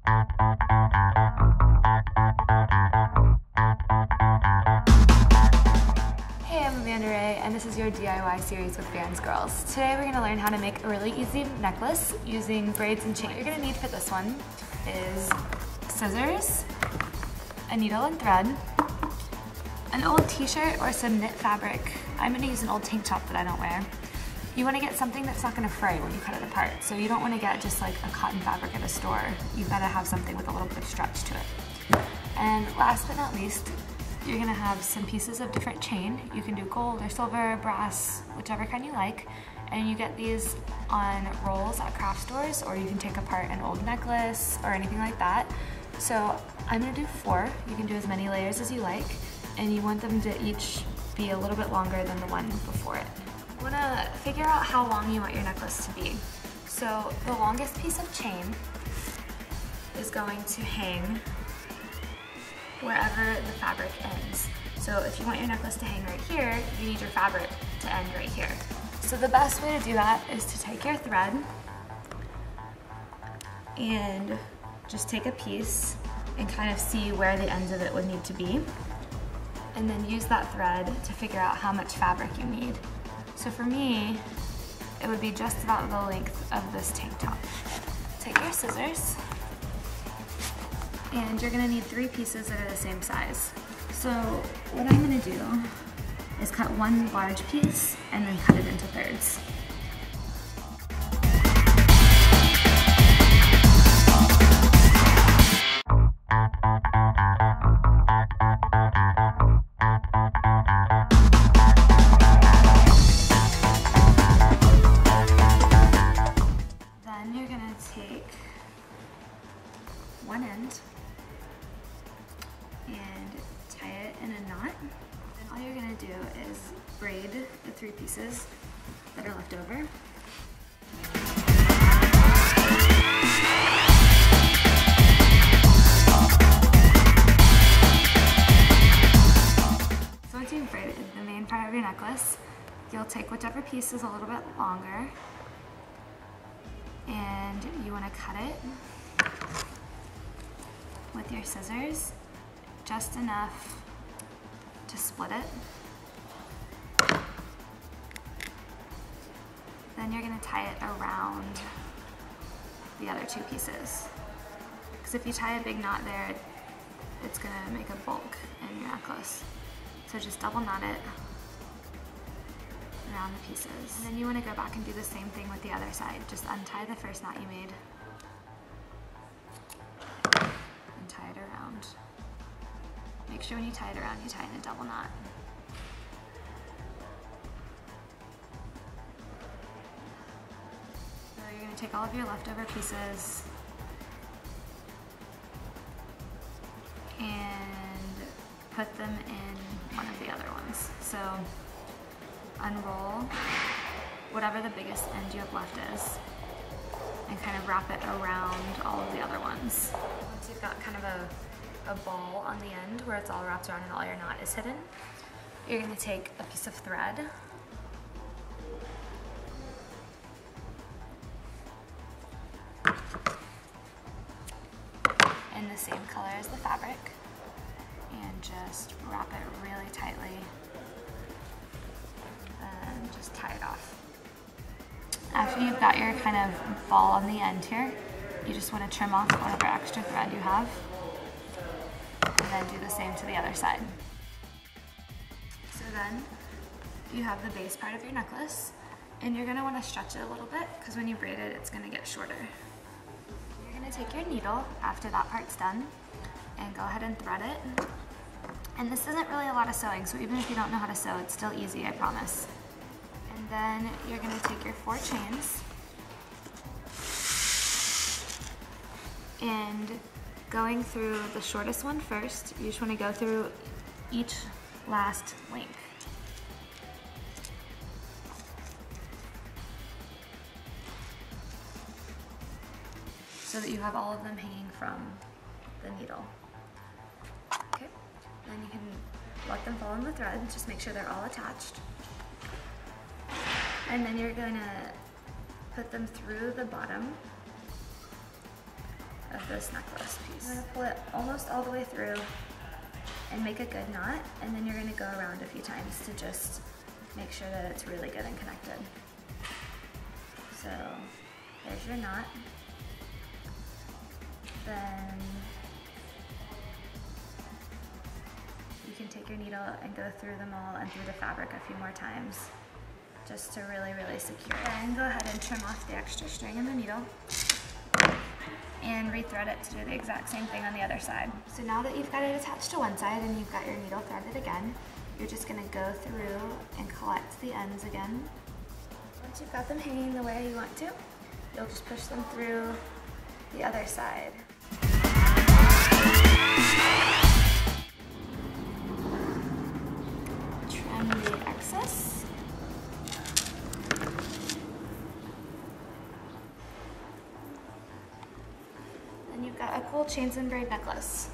Hey, I'm Amanda Ray, and this is your DIY series with VANS Girls. Today we're going to learn how to make a really easy necklace using braids and chain. What you're going to need for this one is scissors, a needle and thread, an old t-shirt or some knit fabric. I'm going to use an old tank top that I don't wear. You want to get something that's not going to fray when you cut it apart. So you don't want to get just like a cotton fabric at a store. You've got to have something with a little bit of stretch to it. And last but not least, you're going to have some pieces of different chain. You can do gold or silver, brass, whichever kind you like. And you get these on rolls at craft stores, or you can take apart an old necklace or anything like that. So I'm going to do 4. You can do as many layers as you like. And you want them to each be a little bit longer than the one before it. You want to figure out how long you want your necklace to be. So the longest piece of chain is going to hang wherever the fabric ends. So if you want your necklace to hang right here, you need your fabric to end right here. So the best way to do that is to take your thread and just take a piece and kind of see where the ends of it would need to be. And then use that thread to figure out how much fabric you need. So for me, it would be just about the length of this tank top. Take your scissors, and you're gonna need 3 pieces that are the same size. So what I'm gonna do is cut one large piece and then cut it into thirds. Take one end and tie it in a knot. Then all you're going to do is braid the 3 pieces that are left over. So once you've braided the main part of your necklace, you'll take whichever piece is a little bit longer, and you want to cut it with your scissors just enough to split it. Then you're going to tie it around the other 2 pieces. Because if you tie a big knot there, it's going to make a bulk in your necklace. So just double knot it around the pieces. And then you want to go back and do the same thing with the other side. Just untie the first knot you made and tie it around. Make sure when you tie it around, you tie in a double knot. So you're going to take all of your leftover pieces and put them in one of the other ones. So unroll whatever the biggest end you have left is and kind of wrap it around all of the other ones. Once you've got kind of a ball on the end where it's all wrapped around and all your knot is hidden, you're going to take a piece of thread in the same color as the fabric and just wrap it really tightly. And just tie it off. After you've got your kind of ball on the end here, you just want to trim off whatever extra thread you have, and then do the same to the other side. So then you have the base part of your necklace, and you're going to want to stretch it a little bit because when you braid it, it's going to get shorter. You're going to take your needle after that part's done and go ahead and thread it. And this isn't really a lot of sewing, so even if you don't know how to sew, it's still easy, I promise. And then you're going to take your 4 chains and going through the shortest one first, you just want to go through each last link. So that you have all of them hanging from the needle. Okay, then you can let them fall in the thread, just make sure they're all attached. And then you're going to put them through the bottom of this necklace piece. I'm gonna pull it almost all the way through and make a good knot, and then you're gonna go around a few times to just make sure that it's really good and connected. So there's your knot. Then you can take your needle and go through them all and through the fabric a few more times just to really, really secure it. And go ahead and trim off the extra string in the needle and rethread it to do the exact same thing on the other side. So now that you've got it attached to one side and you've got your needle threaded again, you're just gonna go through and collect the ends again. Once you've got them hanging the way you want to, you'll just push them through the other side. Trim the excess. Then you've got a cool chains and braid necklace.